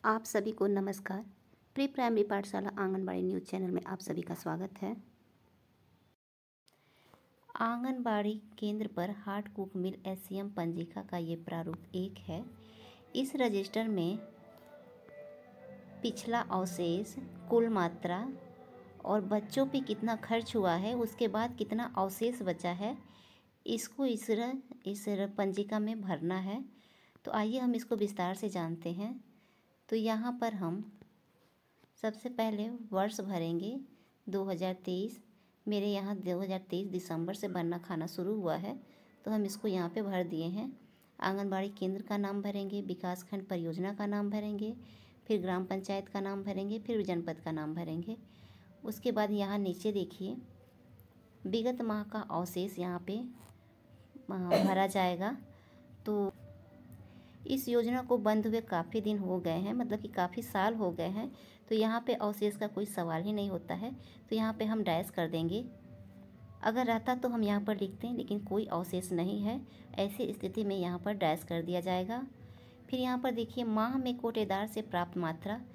आप सभी को नमस्कार। प्री प्राइमरी पाठशाला आंगनबाड़ी न्यूज़ चैनल में आप सभी का स्वागत है। आंगनबाड़ी केंद्र पर हार्ट कुक मिल एससीएम पंजिका का ये प्रारूप 1 है। इस रजिस्टर में पिछला अवशेष, कुल मात्रा और बच्चों पे कितना खर्च हुआ है, उसके बाद कितना अवशेष बचा है, इसको इस पंजिका में भरना है। तो आइए हम इसको विस्तार से जानते हैं। तो यहाँ पर हम सबसे पहले वर्ष भरेंगे 2023। मेरे यहाँ 2023 दिसंबर से बनना खाना शुरू हुआ है, तो हम इसको यहाँ पे भर दिए हैं। आंगनबाड़ी केंद्र का नाम भरेंगे, विकासखंड परियोजना का नाम भरेंगे, फिर ग्राम पंचायत का नाम भरेंगे, फिर जनपद का नाम भरेंगे। उसके बाद यहाँ नीचे देखिए विगत माह का अवशेष यहाँ पे भरा जाएगा। तो इस योजना को बंद हुए काफ़ी दिन हो गए हैं, मतलब कि काफ़ी साल हो गए हैं, तो यहाँ पे अवशेष का कोई सवाल ही नहीं होता है। तो यहाँ पे हम डैश कर देंगे। अगर रहता तो हम यहाँ पर लिखते हैं, लेकिन कोई अवशेष नहीं है। ऐसी स्थिति में यहाँ पर डैश कर दिया जाएगा। फिर यहाँ पर देखिए माह में कोटेदार से प्राप्त मात्रा।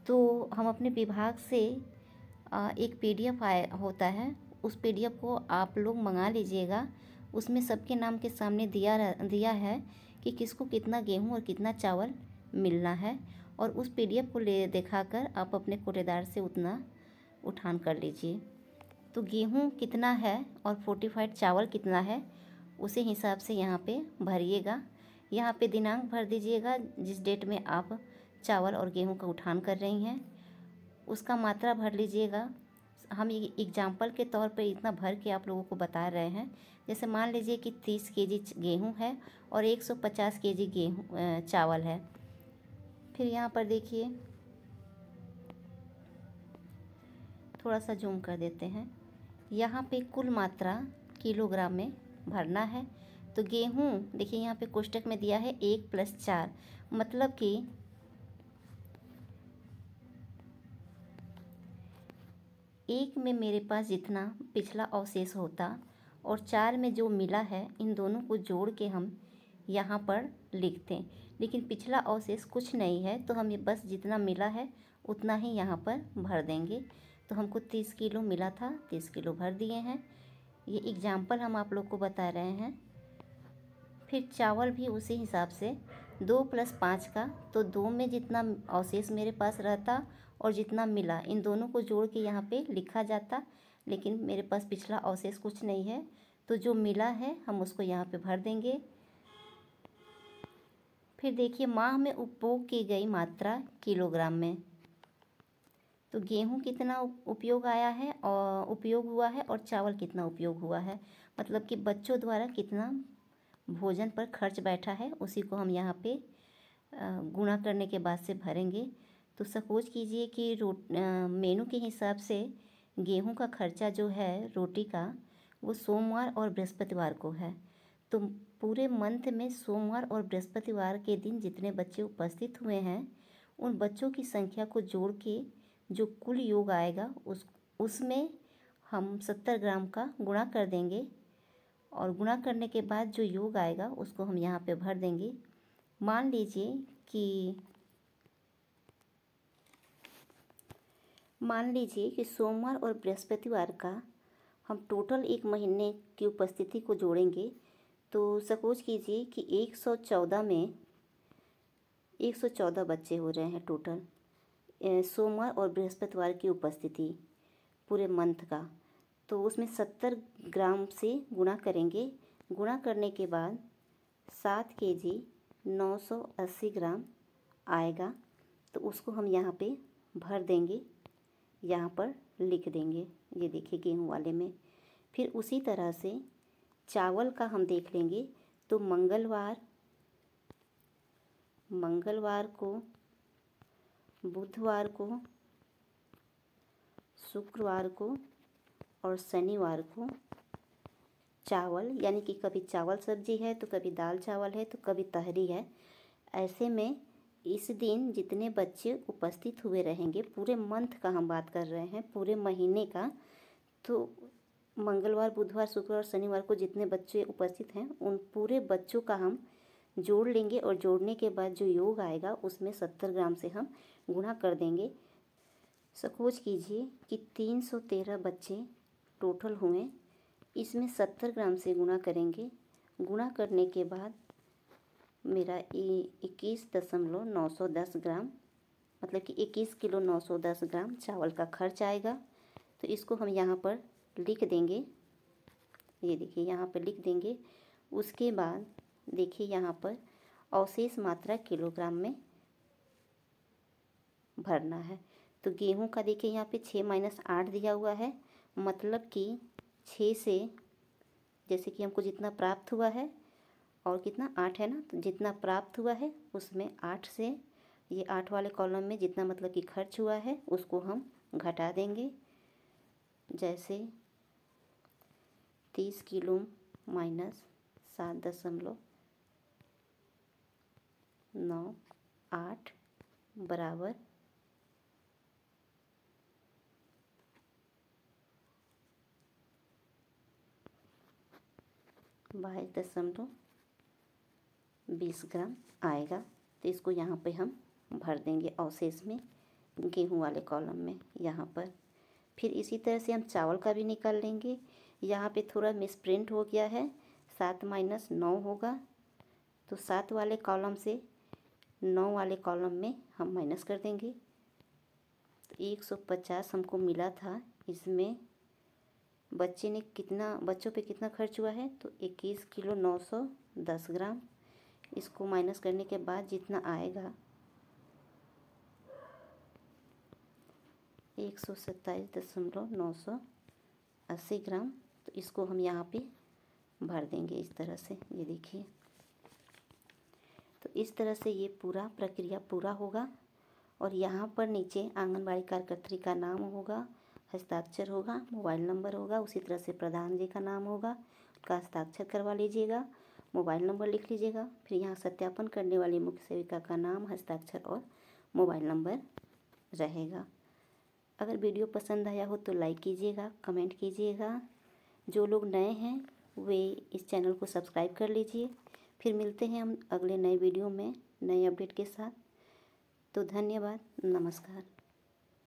तो हम अपने विभाग से एक PDF होता है, उस PDF को आप लोग मंगा लीजिएगा। उसमें सबके नाम के सामने दिया है कि किसको कितना गेहूं और कितना चावल मिलना है, और उस PDF को दिखाकर आप अपने कोटेदार से उतना उठान कर लीजिए। तो गेहूं कितना है और फोर्टिफाइड चावल कितना है, उसी हिसाब से यहाँ पे भरिएगा। यहाँ पे दिनांक भर दीजिएगा जिस डेट में आप चावल और गेहूं का उठान कर रही हैं, उसका मात्रा भर लीजिएगा। हम एग्जाम्पल के तौर पर इतना भर के आप लोगों को बता रहे हैं। जैसे मान लीजिए कि 30 केजी गेहूं है और 150 केजी चावल है। फिर यहाँ पर देखिए थोड़ा सा जूम कर देते हैं। यहाँ पे कुल मात्रा किलोग्राम में भरना है। तो गेहूं देखिए यहाँ पे कोष्टक में दिया है 1 + 4, मतलब कि 1 में मेरे पास जितना पिछला अवशेष होता और 4 में जो मिला है, इन दोनों को जोड़ के हम यहाँ पर लिखते हैं। लेकिन पिछला अवशेष कुछ नहीं है, तो हम ये बस जितना मिला है उतना ही यहाँ पर भर देंगे। तो हमको 30 किलो मिला था, 30 किलो भर दिए हैं। ये एग्जाम्पल हम आप लोग को बता रहे हैं। फिर चावल भी उसी हिसाब से 2 + 5 का, तो 2 में जितना अवशेष मेरे पास रहता और जितना मिला, इन दोनों को जोड़ के यहाँ पे लिखा जाता। लेकिन मेरे पास पिछला अवशेष कुछ नहीं है, तो जो मिला है हम उसको यहाँ पे भर देंगे। फिर देखिए माह में उपभोग की गई मात्रा किलोग्राम में। तो गेहूं कितना उपयोग आया है और उपयोग हुआ है, और चावल कितना उपयोग हुआ है, मतलब कि बच्चों द्वारा कितना भोजन पर खर्च बैठा है, उसी को हम यहाँ पे गुणा करने के बाद से भरेंगे। तो सपोज कीजिए कि मेनू के हिसाब से गेहूं का खर्चा जो है रोटी का, वो सोमवार और बृहस्पतिवार को है। तो पूरे मंथ में सोमवार और बृहस्पतिवार के दिन जितने बच्चे उपस्थित हुए हैं, उन बच्चों की संख्या को जोड़ के जो कुल योग आएगा उसमें हम 70 ग्राम का गुणा कर देंगे, और गुणा करने के बाद जो योग आएगा उसको हम यहाँ पे भर देंगे। मान लीजिए कि सोमवार और बृहस्पतिवार का हम टोटल एक महीने की उपस्थिति को जोड़ेंगे। तो सपोज कीजिए कि 114 में 114 बच्चे हो रहे हैं टोटल, सोमवार और बृहस्पतिवार की उपस्थिति पूरे मंथ का। तो उसमें 70 ग्राम से गुणा करेंगे। गुणा करने के बाद 7 केजी 980 ग्राम आएगा। तो उसको हम यहाँ पे भर देंगे, यहाँ पर लिख देंगे। ये देखिए गेहूं वाले में। फिर उसी तरह से चावल का हम देख लेंगे। तो मंगलवार को, बुधवार को, शुक्रवार को और शनिवार को चावल, यानी कि कभी चावल सब्जी है तो कभी दाल चावल है तो कभी तहरी है। ऐसे में इस दिन जितने बच्चे उपस्थित हुए रहेंगे, पूरे मंथ का हम बात कर रहे हैं, पूरे महीने का, तो मंगलवार, बुधवार, शुक्रवार और शनिवार को जितने बच्चे उपस्थित हैं, उन पूरे बच्चों का हम जोड़ लेंगे और जोड़ने के बाद जो योग आएगा उसमें 70 ग्राम से हम गुणा कर देंगे। सपोज कीजिए कि 313 बच्चे टोटल हुए, इसमें 70 ग्राम से गुणा करेंगे। गुणा करने के बाद मेरा 21.910 ग्राम, मतलब कि 21 किलो 910 ग्राम चावल का खर्च आएगा। तो इसको हम यहाँ पर लिख देंगे, ये देखिए यहाँ पर लिख देंगे। उसके बाद देखिए यहाँ पर अवशेष मात्रा किलोग्राम में भरना है। तो गेहूं का देखिए यहाँ पे 6 - 8 दिया हुआ है, मतलब कि 6 से, जैसे कि हमको जितना प्राप्त हुआ है और कितना 8 है ना, तो जितना प्राप्त हुआ है उसमें 8 से, ये 8 वाले कॉलम में जितना मतलब कि खर्च हुआ है उसको हम घटा देंगे। जैसे 30 किलो माइनस 7.98 बराबर 22.20 ग्राम आएगा। तो इसको यहाँ पे हम भर देंगे अवशेष में, गेहूं वाले कॉलम में यहाँ पर। फिर इसी तरह से हम चावल का भी निकाल लेंगे। यहाँ पे थोड़ा मिसप्रिंट हो गया है, 7 - 9 होगा। तो 7 वाले कॉलम से 9 वाले कॉलम में हम माइनस कर देंगे। तो 150 हमको मिला था, इसमें बच्चों पे कितना खर्च हुआ है, तो 21 किलो 910 ग्राम। इसको माइनस करने के बाद जितना आएगा 127.980 ग्राम। तो इसको हम यहाँ पे भर देंगे इस तरह से, ये देखिए। तो इस तरह से ये पूरा प्रक्रिया पूरा होगा। और यहाँ पर नीचे आंगनबाड़ी कार्यकर्त्री का नाम होगा, हस्ताक्षर होगा, मोबाइल नंबर होगा, उसी तरह से प्रधान जी का नाम होगा, उनका हस्ताक्षर करवा लीजिएगा, मोबाइल नंबर लिख लीजिएगा। फिर यहाँ सत्यापन करने वाली मुख्य सेविका का नाम, हस्ताक्षर और मोबाइल नंबर रहेगा। अगर वीडियो पसंद आया हो तो लाइक कीजिएगा, कमेंट कीजिएगा। जो लोग नए हैं वे इस चैनल को सब्सक्राइब कर लीजिए। फिर मिलते हैं हम अगले नए वीडियो में नए अपडेट के साथ। तो धन्यवाद, नमस्कार।